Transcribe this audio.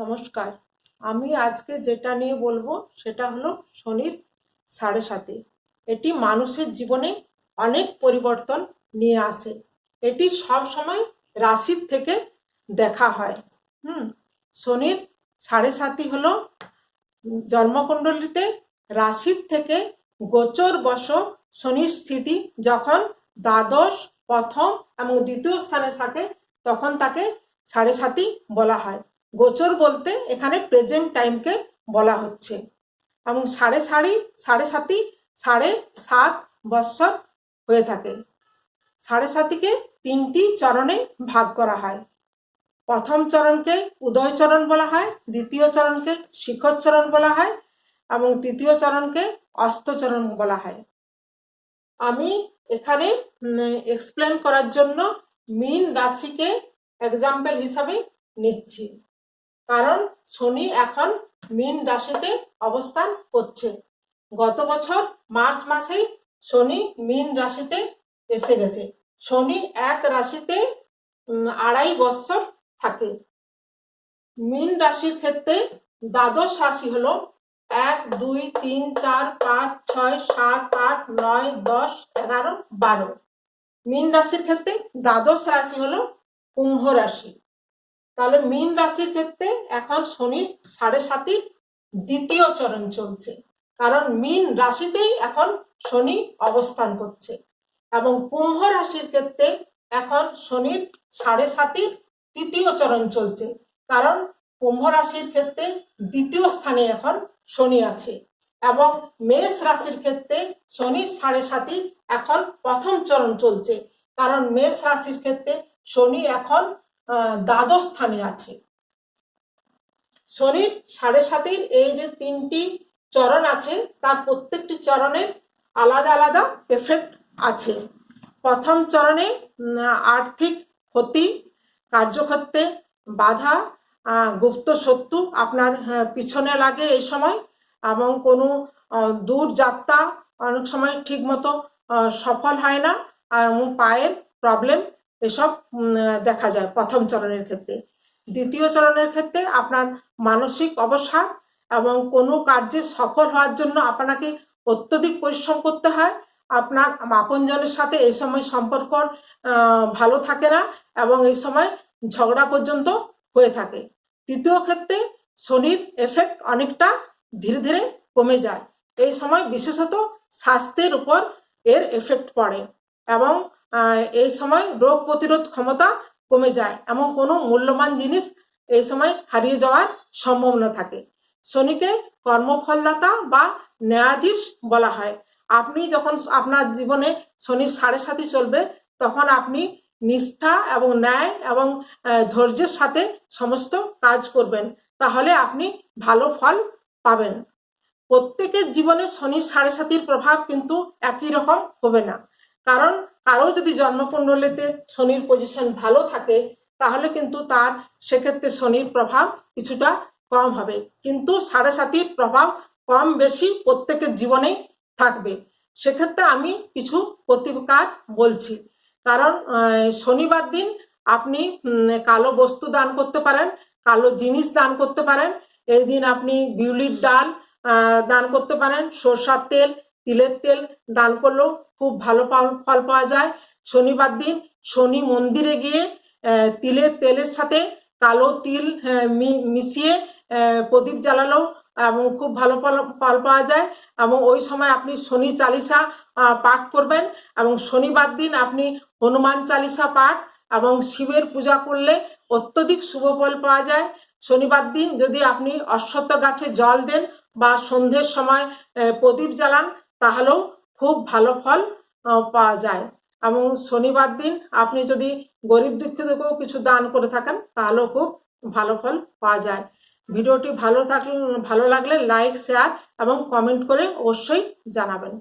নমস্কার। আমি আজকে যেটা নিয়ে বলবো সেটা হলো শনির সাড়ে সাতি। এটি মানুষের জীবনে অনেক পরিবর্তন নিয়ে আসে। এটি সব সময় রাশির থেকে দেখা হয়। শনির সাড়ে সাতি হলো জন্মকুণ্ডলিতে রাশির থেকে গোচর বশ শনির স্থিতি যখন দ্বাদশ, প্রথম এবং দ্বিতীয় স্থানে থাকে তখন তাকে সাড়ে সাতি বলা হয়। গোচর বলতে এখানে প্রেজেন্ট টাইমকে বলা হচ্ছে। এবং সাড়ে সাতি 7.5 বৎসর হয়ে থাকে। সাড়ে সাতিকে 3টি চরণে ভাগ করা হয়। প্রথম চরণকে উদয় চরণ বলা হয়, দ্বিতীয় চরণকে শিখর চরণ বলা হয় এবং তৃতীয় চরণকে অস্তচরণ বলা হয়। আমি এখানে এক্সপ্লেন করার জন্য মীন রাশিকে এক্সাম্পল হিসাবে নিচ্ছি, কারণ শনি এখন মীন রাশিতে অবস্থান করছে। গত বছর মার্চ মাসেই শনি মীন রাশিতে এসে গেছে। শনি এক রাশিতে 2.5 বৎসর থাকে। মীন রাশির ক্ষেত্রে দ্বাদশ রাশি হলো 1, 2, 3, 4, 5, 6, 7, 8, 9, 10, 11, 12। মীন রাশির ক্ষেত্রে দ্বাদশ রাশি হলো কুম্ভ রাশি। তাহলে মীন রাশির ক্ষেত্রে এখন শনির সাড়ে সাতির দ্বিতীয় চরণ চলছে, কারণ মীন রাশিতেই এখন শনি অবস্থান করছে। এবং কুম্ভ রাশির ক্ষেত্রে এখন শনির সাড়ে সাতির তৃতীয় চরণ চলছে, কারণ কুম্ভ রাশির ক্ষেত্রে দ্বিতীয় স্থানে এখন শনি আছে। এবং মেষ রাশির ক্ষেত্রে শনির সাড়ে সাতির এখন প্রথম চরণ চলছে, কারণ মেষ রাশির ক্ষেত্রে শনি এখন দ্বাদশ স্থানে আছে। শনির সাড়ে সাতির এই যে 3টি চরণ আছে তার প্রত্যেকটি চরণের আলাদা আলাদা এফেক্ট আছে। প্রথম চরণে আর্থিক ক্ষতি, কার্যক্ষেত্রে বাধা, গুপ্ত শত্রু আপনার পিছনে লাগে এই সময়, এবং কোনো দূর যাত্রা অনেক সময় ঠিক মতো সফল হয় না, এবং পায়ের প্রবলেম এসব দেখা যায় প্রথম চরণের ক্ষেত্রে। দ্বিতীয় চরণের ক্ষেত্রে আপনার মানসিক অবসাদ এবং কোনো কার্যে সফল হওয়ার জন্য আপনাকে অত্যধিক পরিশ্রম করতে হয়। আপনার আপনজনের সাথে এই সময় সম্পর্ক ভালো থাকে না এবং এই সময় ঝগড়া পর্যন্ত হয়ে থাকে। তৃতীয় ক্ষেত্রে শনির এফেক্ট অনেকটা ধীরে ধীরে কমে যায়। এই সময় বিশেষত স্বাস্থ্যের উপর এর এফেক্ট পড়ে এবং এই সময় রোগ প্রতিরোধ ক্ষমতা কমে যায় এবং কোনো মূল্যবান জিনিস এই সময় হারিয়ে যাওয়ার সম্ভাবনা থাকে। শনিকে কর্মফলদাতা বা ন্যায়াধীশ বলা হয়। আপনি যখন আপনার জীবনে শনির সাড়ে সাতি চলবে তখন আপনি নিষ্ঠা এবং ন্যায় এবং ধৈর্যের সাথে সমস্ত কাজ করবেন, তাহলে আপনি ভালো ফল পাবেন। প্রত্যেকের জীবনে শনির সাড়ে সাতির প্রভাব কিন্তু একই রকম হবে না, কারণ কারো যদি জন্মকুণ্ডলিতে শনির পজিশন ভালো থাকে তাহলে কিন্তু তার সেক্ষেত্রে শনির প্রভাব কিছুটা কম হবে, কিন্তু সাড়ে সাতির প্রভাব কম বেশি প্রত্যেকের জীবনেই থাকবে। সেক্ষেত্রে আমি কিছু প্রতিকার বলছি, কারণ শনিবার দিন আপনি কালো বস্তু দান করতে পারেন, কালো জিনিস দান করতে পারেন। এই দিন আপনি বিউলির ডাল দান করতে পারেন, সরষার তেল, তিলের তেল দান করলেও খুব ভালো ফল পাওয়া যায়। শনিবার দিন শনি মন্দিরে গিয়ে তিলের তেলের সাথে কালো তিল মিশিয়ে প্রদীপ জ্বালালেও এবং খুব ভালো ফল পাওয়া যায়। এবং ওই সময় আপনি শনি চালিসা পাঠ করবেন এবং শনিবার দিন আপনি হনুমান চালিসা পাঠ এবং শিবের পূজা করলে অত্যধিক শুভ ফল পাওয়া যায়। শনিবার দিন যদি আপনি অশ্বত্থ গাছে জল দেন বা সন্ধ্যের সময় প্রদীপ জ্বালান তাহলেও খুব ভালো ফল পাওয়া যায়। এবং শনিবার দিন আপনি যদি গরিব দুঃখীদেরকেও কিছু দান করে থাকেন তাহলেও খুব ভালো ফল পাওয়া যায়। ভিডিওটি ভালো লাগলে লাইক, শেয়ার এবং কমেন্ট করে অবশ্যই জানাবেন।